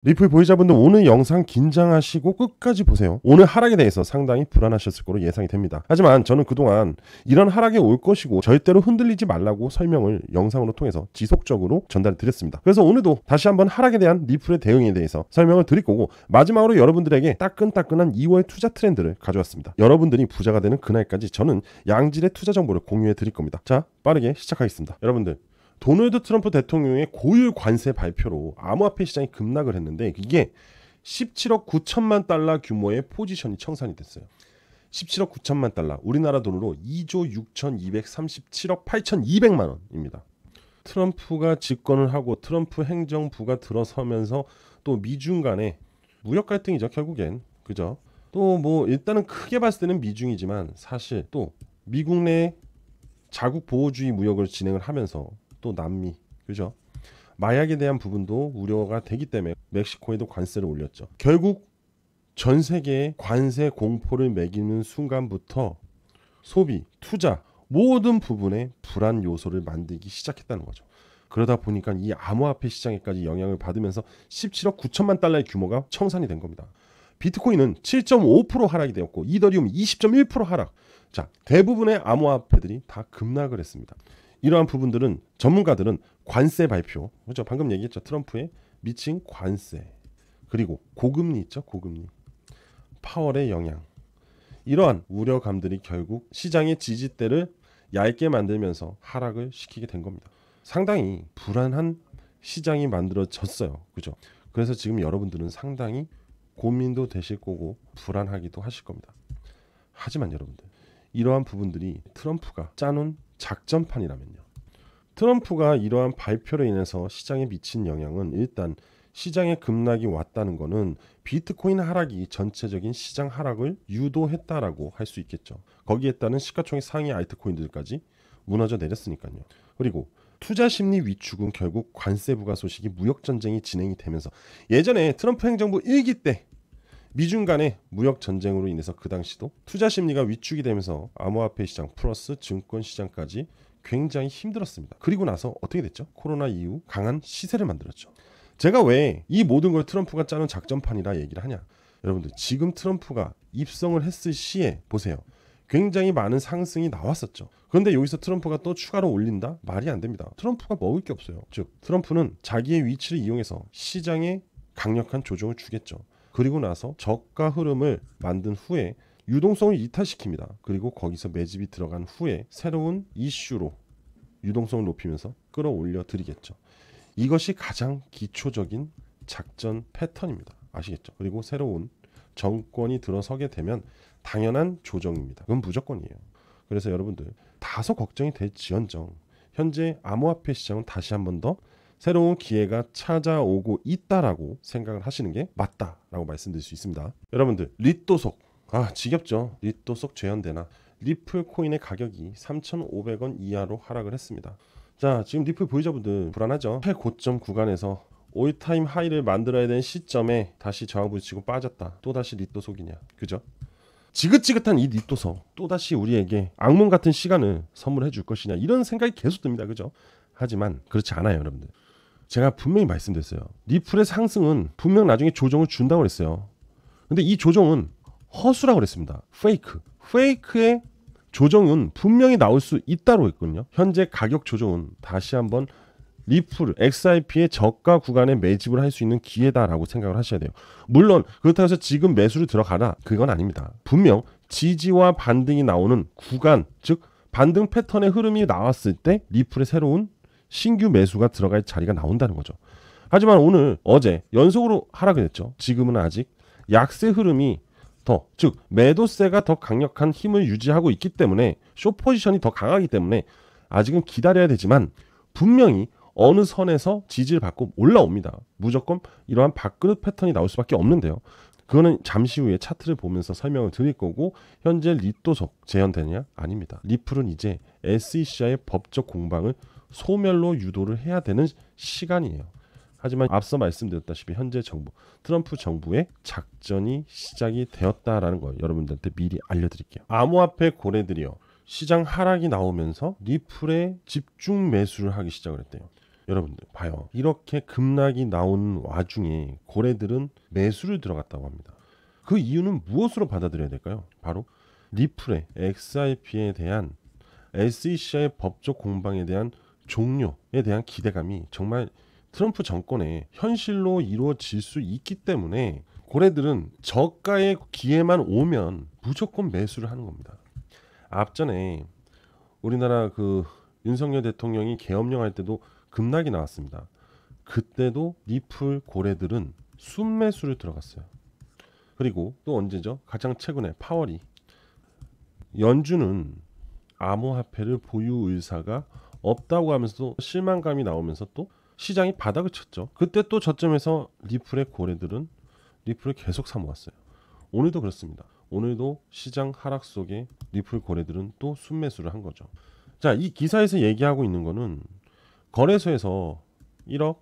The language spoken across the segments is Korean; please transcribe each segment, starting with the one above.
리플 보유자분들 오늘 영상 긴장하시고 끝까지 보세요. 오늘 하락에 대해서 상당히 불안하셨을 거로 예상이 됩니다. 하지만 저는 그동안 이런 하락이 올 것이고 절대로 흔들리지 말라고 설명을 영상으로 통해서 지속적으로 전달해 드렸습니다. 그래서 오늘도 다시 한번 하락에 대한 리플의 대응에 대해서 설명을 드릴 거고, 마지막으로 여러분들에게 따끈따끈한 2월 투자 트렌드를 가져왔습니다. 여러분들이 부자가 되는 그날까지 저는 양질의 투자 정보를 공유해 드릴 겁니다. 자, 빠르게 시작하겠습니다. 여러분들, 도널드 트럼프 대통령의 고율 관세 발표로 암호화폐 시장이 급락을 했는데, 이게 17억 9천만 달러 규모의 포지션이 청산이 됐어요. 17억 9천만 달러, 우리나라 돈으로 2조 6,237억 8,200만 원입니다. 트럼프가 집권을 하고 트럼프 행정부가 들어서면서 또 미중 간의 무역 갈등이죠, 결국엔. 그죠? 또 뭐 일단은 크게 봤을 때는 미중이지만 사실 또 미국 내 자국 보호주의 무역을 진행을 하면서 또 남미, 그죠? 마약에 대한 부분도 우려가 되기 때문에 멕시코에도 관세를 올렸죠. 결국 전 세계에 관세 공포를 매기는 순간부터 소비, 투자 모든 부분에 불안 요소를 만들기 시작했다는 거죠. 그러다 보니까 이 암호화폐 시장에까지 영향을 받으면서 17억 9천만 달러의 규모가 청산이 된 겁니다. 비트코인은 7.5% 하락이 되었고 이더리움 20.1% 하락. 자, 대부분의 암호화폐들이 다 급락을 했습니다. 이러한 부분들은 전문가들은 관세 발표, 그렇죠? 방금 얘기했죠. 트럼프의 미친 관세, 그리고 고금리 있죠. 고금리, 파월의 영향, 이러한 우려감들이 결국 시장의 지지대를 얇게 만들면서 하락을 시키게 된 겁니다. 상당히 불안한 시장이 만들어졌어요. 그죠? 그래서 지금 여러분들은 상당히 고민도 되실 거고 불안하기도 하실 겁니다. 하지만 여러분들, 이러한 부분들이 트럼프가 짜놓은 작전판이라면요. 트럼프가 이러한 발표로 인해서 시장에 미친 영향은, 일단 시장의 급락이 왔다는 것은 비트코인 하락이 전체적인 시장 하락을 유도했다라고 할 수 있겠죠. 거기에 따른 시가총액 상위 알트코인들까지 무너져 내렸으니까요. 그리고 투자 심리 위축은 결국 관세 부과 소식이 무역 전쟁이 진행이 되면서, 예전에 트럼프 행정부 1기 때 미중 간의 무역 전쟁으로 인해서 그 당시도 투자 심리가 위축이 되면서 암호화폐 시장 플러스 증권 시장까지 굉장히 힘들었습니다. 그리고 나서 어떻게 됐죠? 코로나 이후 강한 시세를 만들었죠. 제가 왜 이 모든 걸 트럼프가 짜는 작전판이라 얘기를 하냐? 여러분들, 지금 트럼프가 입성을 했을 시에 보세요. 굉장히 많은 상승이 나왔었죠. 그런데 여기서 트럼프가 또 추가로 올린다? 말이 안 됩니다. 트럼프가 먹을 게 없어요. 즉, 트럼프는 자기의 위치를 이용해서 시장에 강력한 조정을 주겠죠. 그리고 나서 저가 흐름을 만든 후에 유동성을 이탈시킵니다. 그리고 거기서 매집이 들어간 후에 새로운 이슈로 유동성을 높이면서 끌어올려 드리겠죠. 이것이 가장 기초적인 작전 패턴입니다. 아시겠죠? 그리고 새로운 정권이 들어서게 되면 당연한 조정입니다. 그건 무조건이에요. 그래서 여러분들, 다소 걱정이 될지언정 현재 암호화폐 시장은 다시 한 번 더 새로운 기회가 찾아오고 있다라고 생각을 하시는 게 맞다라고 말씀드릴 수 있습니다. 여러분들, 리또속, 지겹죠? 리또속 재현되나? 리플 코인의 가격이 3,500원 이하로 하락을 했습니다. 자, 지금 리플 보유자분들 불안하죠? 최고점 구간에서 올타임 하이를 만들어야 되는 시점에 다시 저항을 치고 빠졌다. 또다시 리또속이냐? 그죠? 지긋지긋한 이 리또속, 또다시 우리에게 악몽 같은 시간을 선물해 줄 것이냐, 이런 생각이 계속 듭니다. 그죠? 하지만 그렇지 않아요. 여러분들, 제가 분명히 말씀드렸어요. 리플의 상승은 분명 나중에 조정을 준다고 그랬어요. 근데 이 조정은 허수라고 그랬습니다. 페이크의 조정은 분명히 나올 수 있다고 했거든요. 현재 가격 조정은 다시 한번 리플, XRP의 저가 구간에 매집을 할 수 있는 기회다라고 생각을 하셔야 돼요. 물론 그렇다고 해서 지금 매수를 들어가라, 그건 아닙니다. 분명 지지와 반등이 나오는 구간, 즉 반등 패턴의 흐름이 나왔을 때 리플의 새로운 신규 매수가 들어갈 자리가 나온다는 거죠. 하지만 오늘, 어제 연속으로 하락을 했죠. 지금은 아직 약세 흐름이 즉 매도세가 더 강력한 힘을 유지하고 있기 때문에, 숏 포지션이 더 강하기 때문에 아직은 기다려야 되지만 분명히 어느 선에서 지지를 받고 올라옵니다. 무조건 이러한 밥그릇 패턴이 나올 수밖에 없는데요. 그거는 잠시 후에 차트를 보면서 설명을 드릴 거고, 현재 리또속 재현되냐? 아닙니다. 리플은 이제 SEC와의 법적 공방을 소멸로 유도를 해야 되는 시간이에요. 하지만 앞서 말씀드렸다시피 현재 정부, 트럼프 정부의 작전이 시작이 되었다라는 걸 여러분들한테 미리 알려드릴게요. 암호화폐 고래들이요, 시장 하락이 나오면서 리플에 집중 매수를 하기 시작을 했대요. 여러분들 봐요. 이렇게 급락이 나오는 와중에 고래들은 매수를 들어갔다고 합니다. 그 이유는 무엇으로 받아들여야 될까요? 바로 리플의 XRP에 대한 SEC의 법적 공방에 대한 종료에 대한 기대감이 정말 트럼프 정권의 현실로 이루어질 수 있기 때문에 고래들은 저가의 기회만 오면 무조건 매수를 하는 겁니다. 앞전에 우리나라 그 윤석열 대통령이 계엄령 할 때도 급락이 나왔습니다. 그때도 리플 고래들은 순매수를 들어갔어요. 그리고 또 언제죠? 가장 최근에 파월이 연준은 암호화폐를 보유 의사가 없다고 하면서도 실망감이 나오면서 또 시장이 바닥을 쳤죠. 그때 또 저점에서 리플의 고래들은 리플을 계속 사모았어요. 오늘도 그렇습니다. 오늘도 시장 하락 속에 리플 고래들은 또 순매수를 한 거죠. 자, 이 기사에서 얘기하고 있는 거는 거래소에서 1억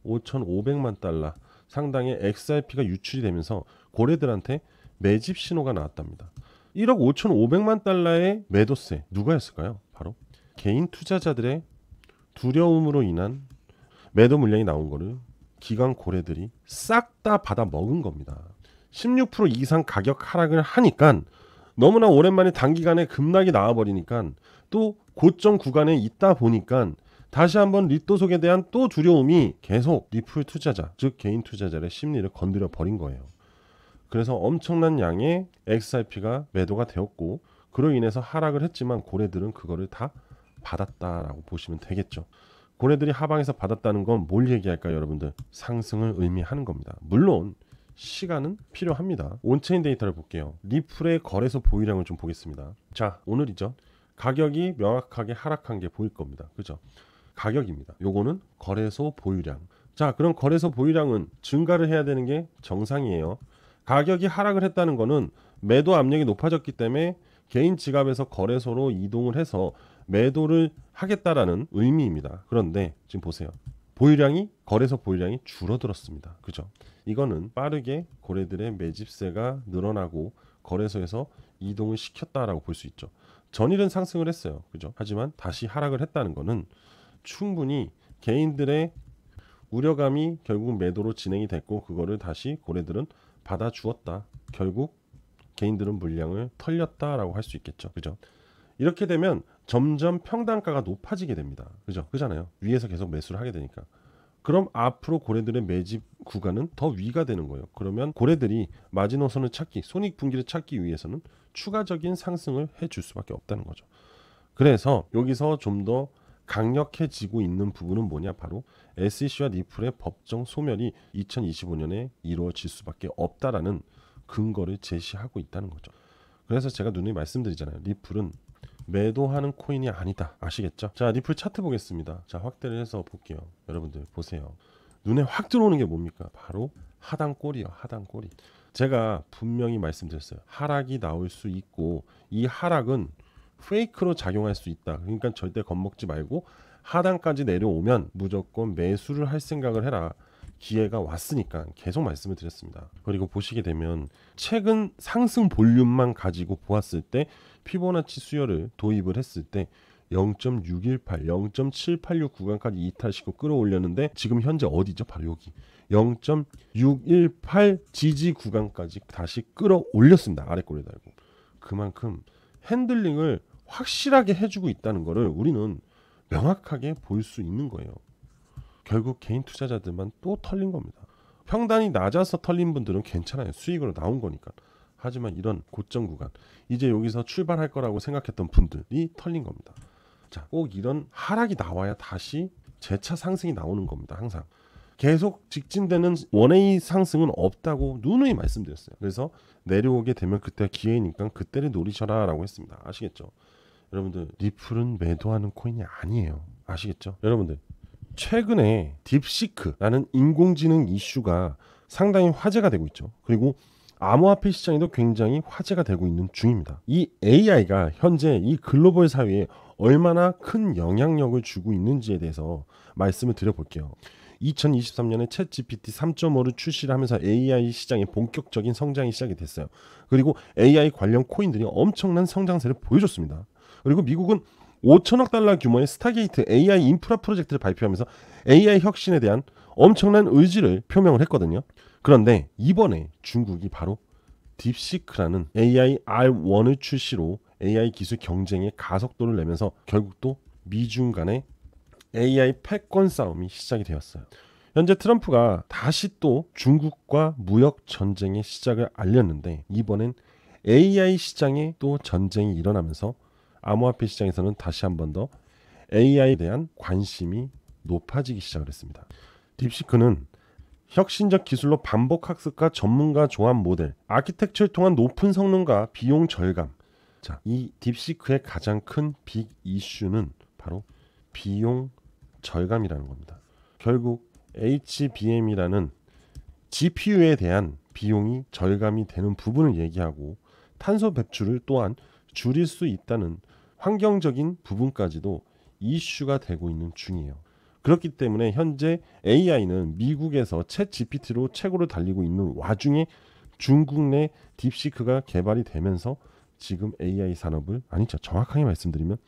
5,500만 달러 상당의 XRP가 유출이 되면서 고래들한테 매집 신호가 나왔답니다. 1억 5,500만 달러의 매도세 누가 했을까요? 바로 개인 투자자들의 두려움으로 인한 매도 물량이 나온 거를 기관 고래들이 싹 다 받아 먹은 겁니다. 16% 이상 가격 하락을 하니까 너무나 오랜만에 단기간에 급락이 나와버리니까 또 고점 구간에 있다 보니까 다시 한번 리또속에 대한 또 두려움이 계속 리플 투자자, 즉 개인 투자자의 심리를 건드려 버린 거예요. 그래서 엄청난 양의 XRP가 매도가 되었고 그로 인해서 하락을 했지만 고래들은 그거를 다 받았다라고 보시면 되겠죠. 고래들이 하방에서 받았다는 건 뭘 얘기할까요, 여러분들? 상승을 의미하는 겁니다. 물론 시간은 필요합니다. 온체인 데이터를 볼게요. 리플의 거래소 보유량을 좀 보겠습니다. 자, 오늘이죠. 가격이 명확하게 하락한 게 보일 겁니다. 그죠? 가격입니다. 요거는 거래소 보유량. 자, 그럼 거래소 보유량은 증가를 해야 되는 게 정상이에요. 가격이 하락을 했다는 거는 매도 압력이 높아졌기 때문에 개인 지갑에서 거래소로 이동을 해서 매도를 하겠다라는 의미입니다. 그런데 지금 보세요. 보유량이 거래소 보유량이 줄어들었습니다. 그죠? 이거는 빠르게 고래들의 매집세가 늘어나고 거래소에서 이동을 시켰다라고 볼 수 있죠. 전일은 상승을 했어요. 그죠? 하지만 다시 하락을 했다는 거는 충분히 개인들의 우려감이 결국 매도로 진행이 됐고 그거를 다시 고래들은 받아주었다. 결국 개인들은 물량을 털렸다라고 할 수 있겠죠. 그죠? 이렇게 되면 점점 평단가가 높아지게 됩니다. 그죠? 그잖아요. 위에서 계속 매수를 하게 되니까. 그럼 앞으로 고래들의 매집 구간은 더 위가 되는 거예요. 그러면 고래들이 마지노선을 찾기, 손익분기를 찾기 위해서는 추가적인 상승을 해줄 수밖에 없다는 거죠. 그래서 여기서 좀 더 강력해지고 있는 부분은 뭐냐? 바로 SEC와 리플의 법정 소멸이 2025년에 이루어질 수밖에 없다라는 근거를 제시하고 있다는 거죠. 그래서 제가 누누이 말씀드리잖아요. 리플은 매도하는 코인이 아니다. 아시겠죠? 자, 리플 차트 보겠습니다. 자, 확대를 해서 볼게요. 여러분들 보세요. 눈에 확 들어오는 게 뭡니까? 바로 하단골이요. 하단골이. 제가 분명히 말씀드렸어요. 하락이 나올 수 있고 이 하락은 페이크로 작용할 수 있다. 그러니까 절대 겁먹지 말고 하단까지 내려오면 무조건 매수를 할 생각을 해라. 기회가 왔으니까 계속 말씀을 드렸습니다. 그리고 보시게 되면 최근 상승 볼륨만 가지고 보았을 때 피보나치 수열을 도입을 했을 때 0.618, 0.786 구간까지 이탈시키고 끌어올렸는데 지금 현재 어디죠? 바로 여기 0.618 지지 구간까지 다시 끌어올렸습니다. 아래꼬리에 달고. 그만큼 핸들링을 확실하게 해주고 있다는 것을 우리는 명확하게 볼 수 있는 거예요. 결국 개인 투자자들만 또 털린 겁니다. 평단이 낮아서 털린 분들은 괜찮아요. 수익으로 나온 거니까. 하지만 이런 고점 구간, 이제 여기서 출발할 거라고 생각했던 분들이 털린 겁니다. 자, 꼭 이런 하락이 나와야 다시 재차 상승이 나오는 겁니다. 항상. 계속 직진되는 원웨이 상승은 없다고 누누이 말씀드렸어요. 그래서 내려오게 되면 그때가 기회니까 그때를 노리셔라 라고 했습니다. 아시겠죠? 여러분들 리플은 매도하는 코인이 아니에요. 아시겠죠? 여러분들 최근에 딥시크라는 인공지능 이슈가 상당히 화제가 되고 있죠. 그리고 암호화폐 시장에도 굉장히 화제가 되고 있는 중입니다. 이 AI가 현재 이 글로벌 사회에 얼마나 큰 영향력을 주고 있는지에 대해서 말씀을 드려볼게요. 2023년에 챗 GPT 3.5를 출시를 하면서 AI 시장의 본격적인 성장이 시작이 됐어요. 그리고 AI 관련 코인들이 엄청난 성장세를 보여줬습니다. 그리고 미국은 5천억 달러 규모의 스타게이트 AI 인프라 프로젝트를 발표하면서 AI 혁신에 대한 엄청난 의지를 표명을 했거든요. 그런데 이번에 중국이 바로 딥시크라는 AI R1을 출시로 AI 기술 경쟁에 가속도를 내면서 결국 또 미중 간의 AI 패권 싸움이 시작이 되었어요. 현재 트럼프가 다시 또 중국과 무역 전쟁의 시작을 알렸는데 이번엔 AI 시장에 또 전쟁이 일어나면서 암호화폐 시장에서는 다시 한 번 더 AI에 대한 관심이 높아지기 시작을 했습니다. 딥시크는 혁신적 기술로 반복 학습과 전문가 조합 모델, 아키텍처를 통한 높은 성능과 비용 절감. 자, 이 딥시크의 가장 큰 빅 이슈는 바로 비용 절감이라는 겁니다. 결국 HBM이라는 GPU에 대한 비용이 절감이 되는 부분을 얘기하고 탄소 배출을 또한 줄일 수 있다는 환경적인 부분까지도 이슈가 되고 있는 중이에요. 그렇기 때문에 현재 AI는 미국에서 챗 GPT로 최고로 달리고 있는 와중에 중국 내 딥시크가 개발이 되면서 지금 AI 산업을 정확하게 말씀드리면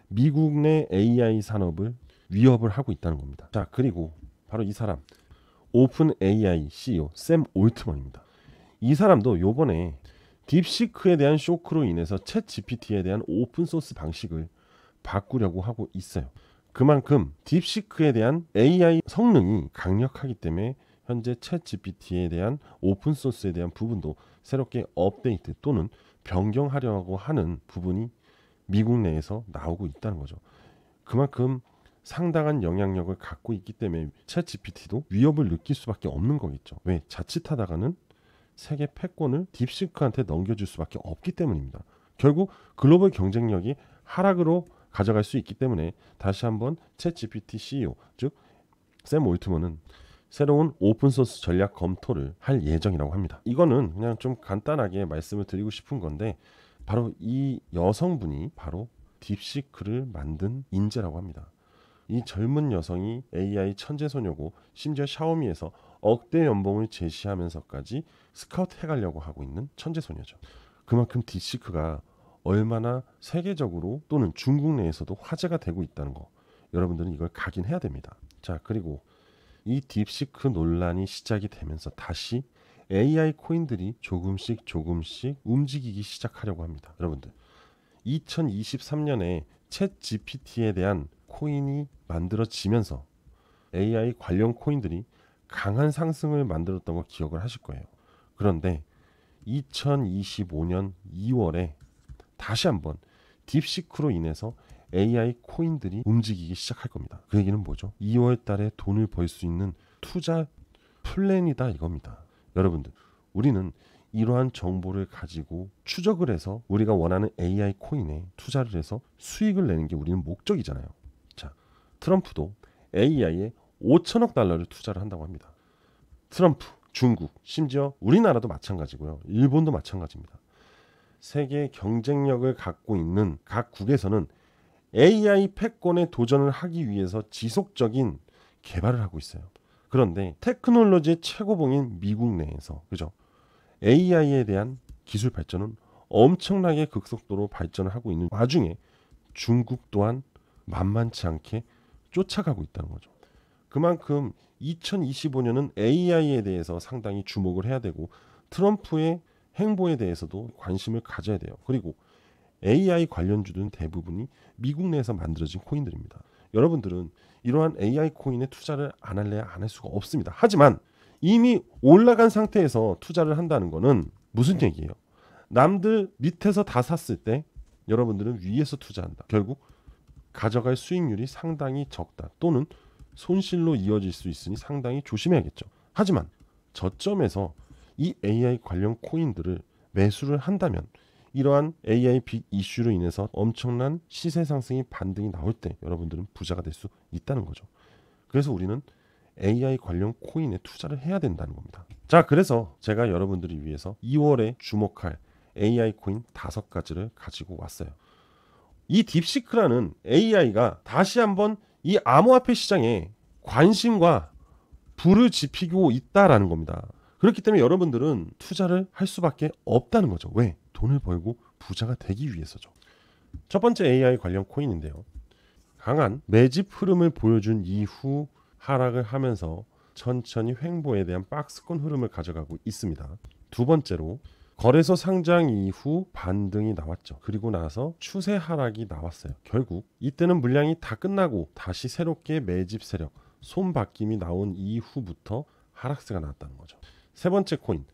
미국 내 AI 산업을 위협을 하고 있다는 겁니다. 자, 그리고 바로 이 사람 오픈 AI CEO 샘 올트먼입니다. 이 사람도 요번에 딥시크에 대한 쇼크로 인해서 챗 GPT에 대한 오픈소스 방식을 바꾸려고 하고 있어요. 그만큼 딥시크에 대한 AI 성능이 강력하기 때문에 현재 챗 GPT에 대한 오픈소스에 대한 부분도 새롭게 업데이트 또는 변경하려고 하는 부분이 미국 내에서 나오고 있다는 거죠. 그만큼 상당한 영향력을 갖고 있기 때문에 챗 GPT도 위협을 느낄 수밖에 없는 거겠죠. 왜? 자칫하다가는 세계 패권을 딥시크한테 넘겨줄 수밖에 없기 때문입니다. 결국 글로벌 경쟁력이 하락으로 가져갈 수 있기 때문에 다시 한번 챗 GPT CEO 즉 샘 올트먼은 새로운 오픈소스 전략 검토를 할 예정이라고 합니다. 이거는 그냥 좀 간단하게 말씀을 드리고 싶은 건데 바로 이 여성분이 바로 딥시크를 만든 인재라고 합니다. 이 젊은 여성이 AI 천재소녀고 심지어 샤오미에서 억대 연봉을 제시하면서까지 스카우트 해가려고 하고 있는 천재소녀죠. 그만큼 딥시크가 얼마나 세계적으로 또는 중국 내에서도 화제가 되고 있다는 거 여러분들은 이걸 각인해야 됩니다. 자, 그리고 이 딥시크 논란이 시작이 되면서 다시 AI 코인들이 조금씩 움직이기 시작하려고 합니다. 여러분들 2023년에 챗 GPT에 대한 코인이 만들어지면서 AI 관련 코인들이 강한 상승을 만들었던 거 기억을 하실 거예요. 그런데 2025년 2월에 다시 한번 딥시크로 인해서 AI 코인들이 움직이기 시작할 겁니다. 그 얘기는 뭐죠? 2월 달에 돈을 벌 수 있는 투자 플랜이다 이겁니다. 여러분들, 우리는 이러한 정보를 가지고 추적을 해서 우리가 원하는 AI 코인에 투자를 해서 수익을 내는 게 우리는 목적이잖아요. 자, 트럼프도 AI에 5천억 달러를 투자를 한다고 합니다. 트럼프, 중국, 심지어 우리나라도 마찬가지고요. 일본도 마찬가지입니다. 세계 경쟁력을 갖고 있는 각국에서는 AI 패권에 도전을 하기 위해서 지속적인 개발을 하고 있어요. 그런데 테크놀로지의 최고봉인 미국 내에서 그죠? AI에 대한 기술 발전은 엄청나게 급속도로 발전을 하고 있는 와중에 중국 또한 만만치 않게 쫓아가고 있다는 거죠. 그만큼 2025년은 AI에 대해서 상당히 주목을 해야 되고 트럼프의 행보에 대해서도 관심을 가져야 돼요. 그리고 AI 관련주들은 대부분이 미국 내에서 만들어진 코인들입니다. 여러분들은 이러한 AI 코인에 투자를 안 할래야 안 할 수가 없습니다. 하지만 이미 올라간 상태에서 투자를 한다는 거는 무슨 얘기예요? 남들 밑에서 다 샀을 때 여러분들은 위에서 투자한다. 결국 가져갈 수익률이 상당히 적다. 또는 손실로 이어질 수 있으니 상당히 조심해야겠죠. 하지만 저점에서 이 AI 관련 코인들을 매수를 한다면 이러한 AI 빅 이슈로 인해서 엄청난 시세 상승이 반등이 나올 때 여러분들은 부자가 될 수 있다는 거죠. 그래서 우리는 AI 관련 코인에 투자를 해야 된다는 겁니다. 자, 그래서 제가 여러분들을 위해서 2월에 주목할 AI 코인 5가지를 가지고 왔어요. 이 딥시크라는 AI가 다시 한번 이 암호화폐 시장에 관심과 불을 지피고 있다라는 겁니다. 그렇기 때문에 여러분들은 투자를 할 수밖에 없다는 거죠. 왜? 돈을 벌고 부자가 되기 위해서죠. 첫 번째 AI 관련 코인인데요. 강한 매집 흐름을 보여준 이후 하락을 하면서 천천히 횡보에 대한 박스권 흐름을 가져가고 있습니다. 두 번째로 거래소 상장 이후 반등이 나왔죠. 그리고 나서 추세 하락이 나왔어요. 결국 이때는 물량이 다 끝나고 다시 새롭게 매집 세력, 손바뀜이 나온 이후부터 하락세가 나왔다는 거죠. 세 번째 코인,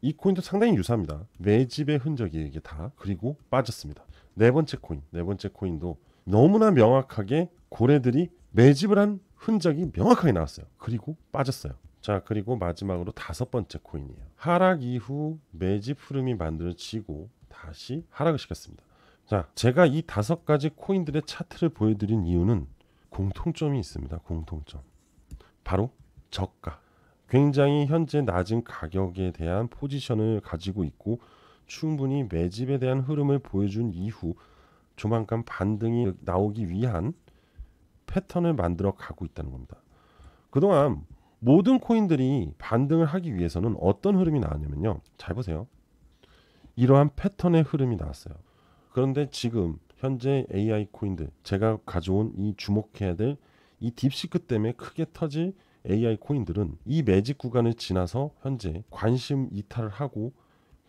이 코인도 상당히 유사합니다. 매집의 흔적이 이게 다 그리고 빠졌습니다. 네 번째 코인도 너무나 명확하게 고래들이 매집을 한 흔적이 명확하게 나왔어요. 그리고 빠졌어요. 자, 그리고 마지막으로 다섯 번째 코인이에요. 하락 이후 매집 흐름이 만들어지고 다시 하락을 시켰습니다. 자, 제가 이 다섯 가지 코인들의 차트를 보여드린 이유는 공통점이 있습니다. 공통점. 바로 저가. 굉장히 현재 낮은 가격에 대한 포지션을 가지고 있고 충분히 매집에 대한 흐름을 보여준 이후 조만간 반등이 나오기 위한 패턴을 만들어 가고 있다는 겁니다. 그동안 모든 코인들이 반등을 하기 위해서는 어떤 흐름이 나왔냐면요. 잘 보세요. 이러한 패턴의 흐름이 나왔어요. 그런데 지금 현재 AI 코인들, 제가 가져온 이 주목해야 될 이 딥시크 때문에 크게 터질 AI 코인들은 이 매집 구간을 지나서 현재 관심 이탈을 하고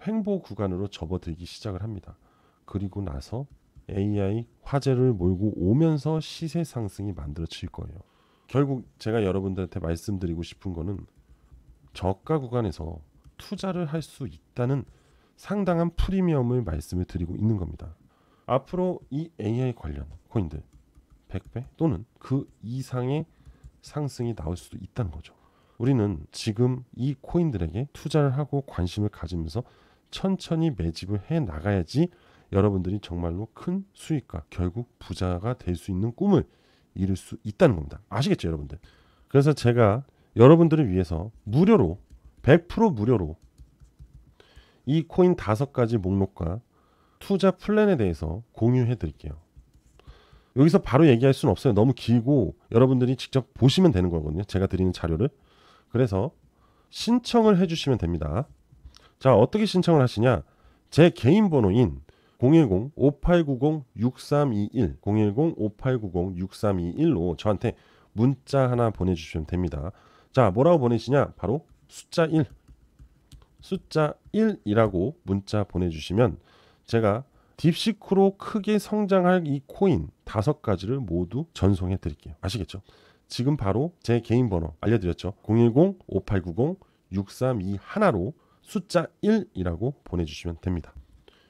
횡보 구간으로 접어들기 시작을 합니다. 그리고 나서 AI 화제를 몰고 오면서 시세 상승이 만들어질 거예요. 결국 제가 여러분들한테 말씀드리고 싶은 거는 저가 구간에서 투자를 할 수 있다는 상당한 프리미엄을 말씀을 드리고 있는 겁니다. 앞으로 이 AI 관련 코인들 100배 또는 그 이상의 상승이 나올 수도 있다는 거죠. 우리는 지금 이 코인들에게 투자를 하고 관심을 가지면서 천천히 매집을 해 나가야지 여러분들이 정말로 큰 수익과 결국 부자가 될 수 있는 꿈을 이룰 수 있다는 겁니다. 아시겠죠, 여러분들? 그래서 제가 여러분들을 위해서 무료로 100% 무료로 이 코인 5가지 목록과 투자 플랜에 대해서 공유해 드릴게요. 여기서 바로 얘기할 수는 없어요. 너무 길고 여러분들이 직접 보시면 되는 거거든요. 제가 드리는 자료를. 그래서 신청을 해주시면 됩니다. 자, 어떻게 신청을 하시냐? 제 개인 번호인 010-5890-6321 010-5890-6321로 저한테 문자 하나 보내주시면 됩니다. 자, 뭐라고 보내시냐? 바로 숫자 1 숫자 1이라고 문자 보내주시면 제가 딥시크로 크게 성장할 이 코인 5가지를 모두 전송해 드릴게요. 아시겠죠? 지금 바로 제 개인 번호 알려드렸죠. 010-5890-6321로 숫자 1이라고 보내주시면 됩니다.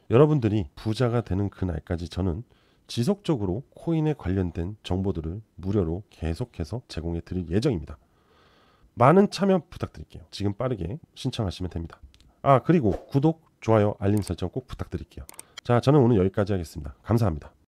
여러분들이 부자가 되는 그날까지 저는 지속적으로 코인에 관련된 정보들을 무료로 계속해서 제공해 드릴 예정입니다. 많은 참여 부탁드릴게요. 지금 빠르게 신청하시면 됩니다. 그리고 구독, 좋아요, 알림 설정 꼭 부탁드릴게요. 자, 저는 오늘 여기까지 하겠습니다. 감사합니다.